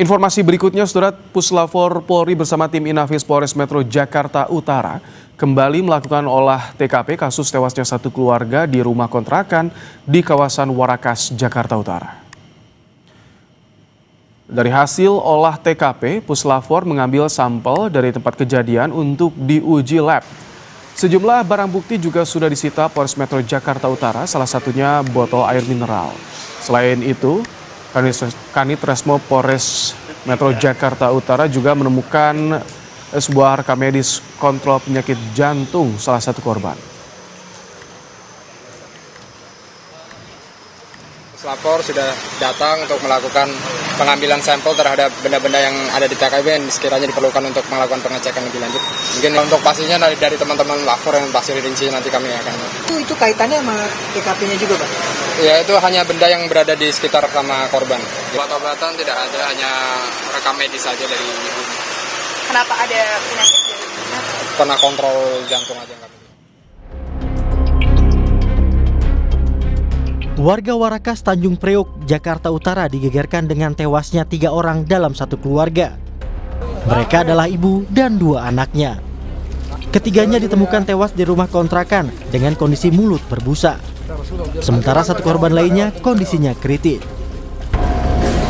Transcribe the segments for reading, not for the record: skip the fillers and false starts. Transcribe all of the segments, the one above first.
Informasi berikutnya, Saudara, Puslapor Polri bersama tim Inafis Polres Metro Jakarta Utara kembali melakukan olah TKP kasus tewasnya satu keluarga di rumah kontrakan di kawasan Warakas, Jakarta Utara. Dari hasil olah TKP, Puslapor mengambil sampel dari tempat kejadian untuk diuji lab. Sejumlah barang bukti juga sudah disita Polres Metro Jakarta Utara, salah satunya botol air mineral. Selain itu, Kanit Resmo Polres Metro Jakarta Utara juga menemukan sebuah rekam medis kontrol penyakit jantung salah satu korban. Puslapor sudah datang untuk melakukan pengambilan sampel terhadap benda-benda yang ada di TKP yang sekiranya diperlukan untuk melakukan pengecekan lebih lanjut. Mungkin untuk pastinya dari teman-teman lapor yang pasti rinci nanti kami akan. Itu kaitannya sama TKP-nya juga, Pak? Ya, itu hanya benda yang berada di sekitar sama korban. Obat-obatan tidak ada, hanya rekam medis saja dari ibu. Kenapa ada penyakit dari ibunya? Pernah kontrol jantung aja kami. Warga Warakas, Tanjung Priok, Jakarta Utara digegerkan dengan tewasnya 3 orang dalam satu keluarga. Mereka adalah ibu dan 2 anaknya. Ketiganya ditemukan tewas di rumah kontrakan dengan kondisi mulut berbusa. Sementara satu korban lainnya kondisinya kritis.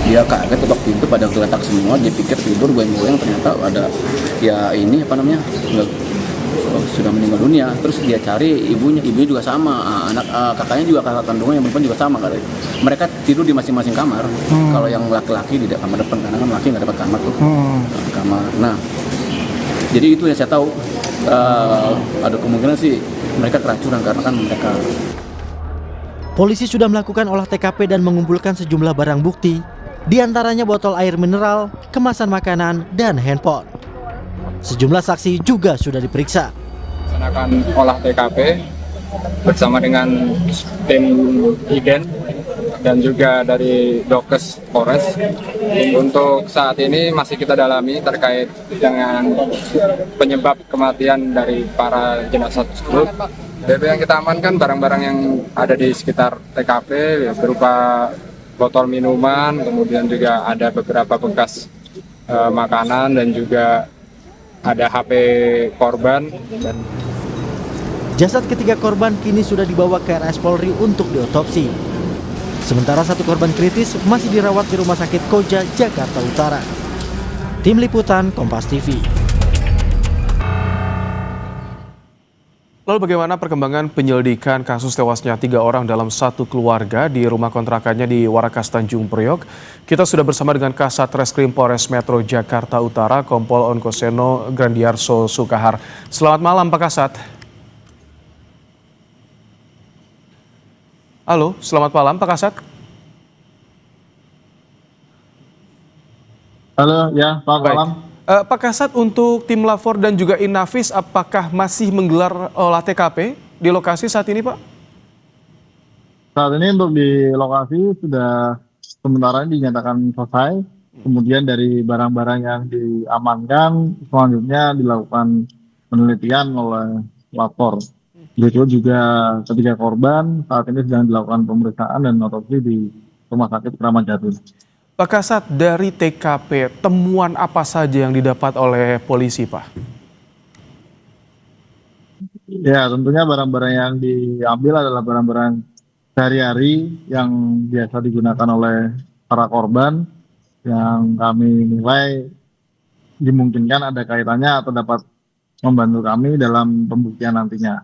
Dia kaget ketok pintu pada geletak semua, dia pikir tidur goyang-goyang, ternyata ada sudah meninggal dunia. Terus dia cari ibunya juga sama, kakaknya juga, kakak kandungnya yang perempuan juga sama katanya. Mereka tidur di masing-masing kamar. Kalau yang laki-laki di kamar depan, karena kan laki nggak dapat kamar tuh. Kamar. Nah, jadi itu yang saya tahu. Ada kemungkinan sih mereka keracunan karena kan mereka. Polisi sudah melakukan olah TKP dan mengumpulkan sejumlah barang bukti, di antaranya botol air mineral, kemasan makanan, dan handphone. Sejumlah saksi juga sudah diperiksa. Melaksanakan olah TKP bersama dengan tim IDEN dan juga dari Dokes Polres. Untuk saat ini masih kita dalami terkait dengan penyebab kematian dari para jenazah tersebut. DP yang kita amankan barang-barang yang ada di sekitar TKP ya, berupa botol minuman, kemudian juga ada beberapa bekas makanan dan juga ada HP korban. Jasad ketiga korban kini sudah dibawa ke RS Polri untuk diotopsi. Sementara satu korban kritis masih dirawat di Rumah Sakit Koja, Jakarta Utara. Tim Liputan Kompas TV. Lalu bagaimana perkembangan penyelidikan kasus tewasnya 3 orang dalam satu keluarga di rumah kontrakannya di Warakas, Tanjung Priok? Kita sudah bersama dengan Kasat Reskrim Polres Metro Jakarta Utara, Kompol Onkoseno Grandiarso Sukahar. Selamat malam, Pak Kasat. Halo, selamat malam, Pak Kasat. Halo, ya, selamat malam. Pak Kasat, untuk tim Lapor dan juga Inafis, apakah masih menggelar olah TKP di lokasi saat ini, Pak? Saat ini untuk di lokasi sudah sementara dinyatakan selesai. Kemudian dari barang-barang yang diamankan, selanjutnya dilakukan penelitian oleh lapor. Berikut juga ketiga korban saat ini sedang dilakukan pemeriksaan dan otopsi di Rumah Sakit Kramat Jati. Pak Kasat, dari TKP, temuan apa saja yang didapat oleh polisi, Pak? Ya, tentunya barang-barang yang diambil adalah barang-barang sehari-hari yang biasa digunakan oleh para korban, yang kami nilai dimungkinkan ada kaitannya atau dapat membantu kami dalam pembuktian nantinya.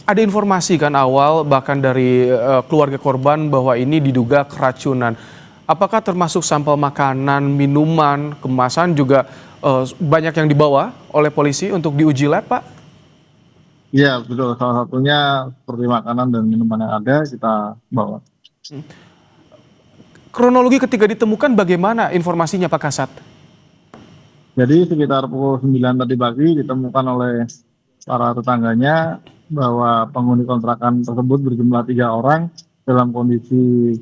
Ada informasi kan awal bahkan dari keluarga korban bahwa ini diduga keracunan. Apakah termasuk sampel makanan, minuman, kemasan juga banyak yang dibawa oleh polisi untuk diuji lab, Pak? Iya, betul. Salah satunya seperti makanan dan minuman yang ada kita bawa. Kronologi ketika ditemukan bagaimana informasinya, Pak Kasat? Jadi sekitar pukul 9 tadi pagi ditemukan oleh para tetangganya bahwa penghuni kontrakan tersebut berjumlah 3 orang dalam kondisi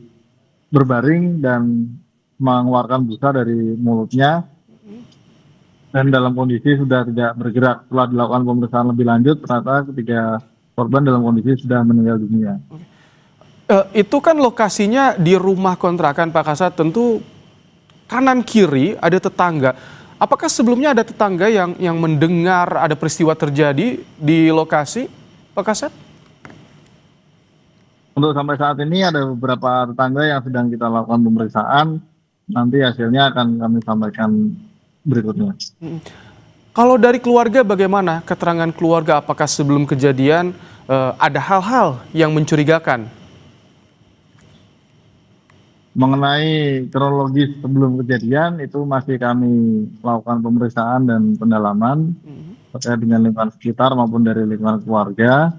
berbaring dan mengeluarkan busa dari mulutnya dan dalam kondisi sudah tidak bergerak. Setelah dilakukan pemeriksaan lebih lanjut, ternyata ketiga korban dalam kondisi sudah meninggal dunia. Itu kan lokasinya di rumah kontrakan, Pak Kasat, tentu kanan kiri ada tetangga. Apakah sebelumnya ada tetangga yang mendengar ada peristiwa terjadi di lokasi, Pak Kasat? Untuk sampai saat ini ada beberapa tetangga yang sedang kita lakukan pemeriksaan. Nanti hasilnya akan kami sampaikan berikutnya. Kalau dari keluarga bagaimana keterangan keluarga? Apakah sebelum kejadian ada hal-hal yang mencurigakan? Mengenai kronologis sebelum kejadian itu masih kami lakukan pemeriksaan dan pendalaman terkait dengan lingkungan sekitar maupun dari lingkungan keluarga.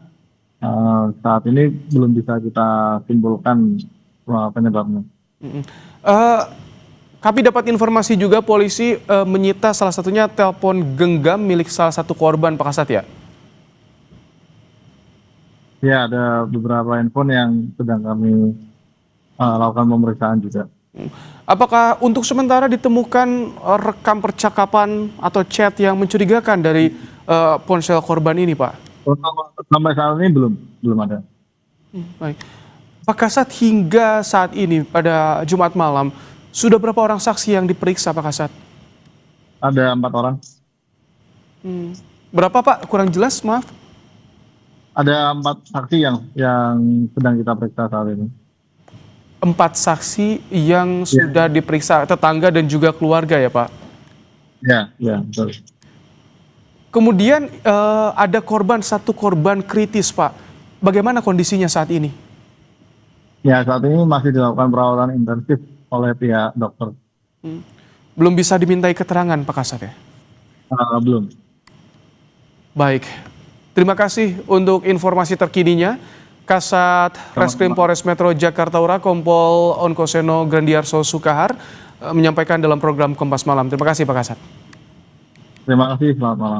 Saat ini belum bisa kita simpulkan penyebabnya. Kami dapat informasi juga polisi menyita salah satunya telepon genggam milik salah satu korban, Pak Kasat ya? Ya, ada beberapa handphone yang sedang kami lakukan pemeriksaan juga. Apakah untuk sementara ditemukan rekam percakapan atau chat yang mencurigakan dari ponsel korban ini, Pak? Sampai saat ini belum ada. Baik. Pak Kasat, hingga saat ini pada Jumat malam sudah berapa orang saksi yang diperiksa, Pak Kasat? Ada 4 orang. Berapa, Pak? Kurang jelas, maaf. Ada 4 saksi yang sedang kita periksa saat ini. 4 saksi yang sudah diperiksa, tetangga dan juga keluarga ya, Pak? Ya, betul. Kemudian ada satu korban kritis, Pak. Bagaimana kondisinya saat ini? Ya, saat ini masih dilakukan perawatan intensif oleh pihak dokter. Belum bisa dimintai keterangan, Pak Kasat ya? Belum. Baik, terima kasih untuk informasi terkininya. Kasat Reskrim Polres Metro Jakarta Utara Kompol Onkoseno Grandiarso Sukahar menyampaikan dalam program Kompas Malam. Terima kasih Pak Kasat. Terima kasih, selamat malam.